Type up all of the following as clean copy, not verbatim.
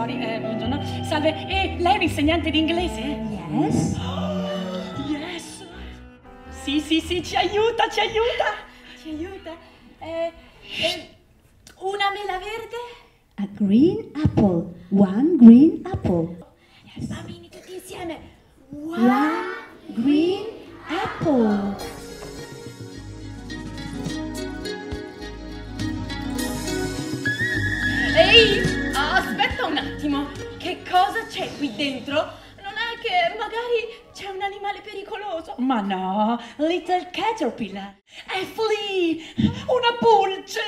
buongiorno. Salve, lei è un insegnante di inglese? Yes. Yes. Sì, ci aiuta. Una mela verde? A green apple. One green apple. Yes. Bambini, tutti insieme. One green apple. Ehi, aspetta un attimo. Che cosa c'è qui dentro? Non è che magari c'è un animale pericoloso? Ma no, little caterpillar. È flea, una pulce.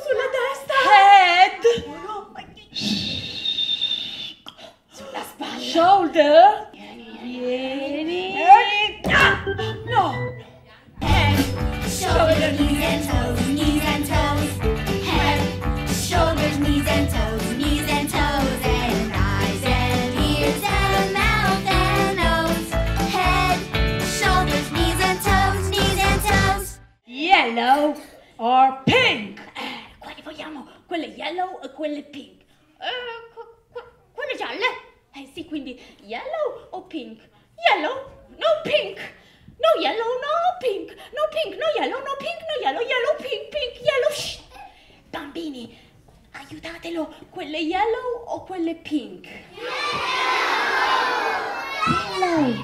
Sulla testa. Head. Sulla spalla. Shoulder. Vieni. No. Head, shoulder, knees and toes, knees and toes. Head, shoulders, knees and toes, knees and toes. And eyes and ears and mouth and nose. Head, shoulders, knees and toes, knees and toes. Yellow or pink? Quali vogliamo? Quelle yellow o quelle pink? Quelle gialle? Sì, quindi yellow o pink? Yellow, no pink. No yellow, no pink. No pink, no yellow, no pink, no yellow. Yellow, pink, pink, yellow. Shh. Bambini, aiutatelo. Quelle yellow o quelle pink? Yellow.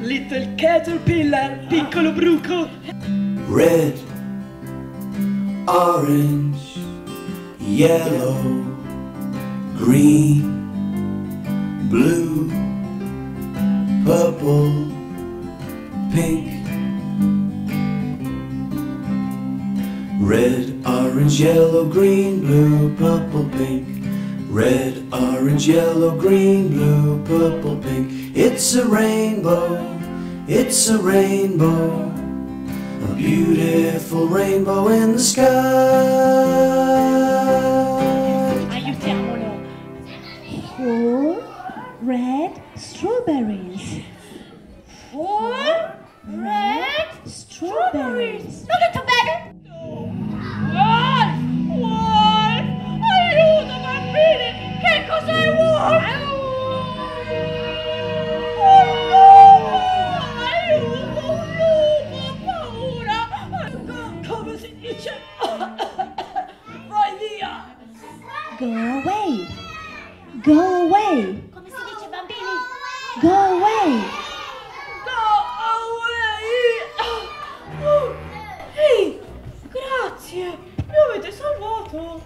Little caterpillar, piccolo Bruco. Red, orange, yellow, green, blue, purple, pink. Red, orange, yellow, green, blue, purple, pink. Red, orange, yellow, green, blue, purple, pink. It's a rainbow, it's a rainbow, a beautiful rainbow in the sky. Aiutiamolo. 4 red strawberries. 4 red Strawberries. L'ho detto bene? Wolf! Aiuto, bambini! Che cos'è Wolf? Un lupo! Aiuto, un lupo! Ho paura! Come si dice? Vai via! Go away. Go away. Come si dice, bambini? Go away. Ehi, grazie, mi avete salvato.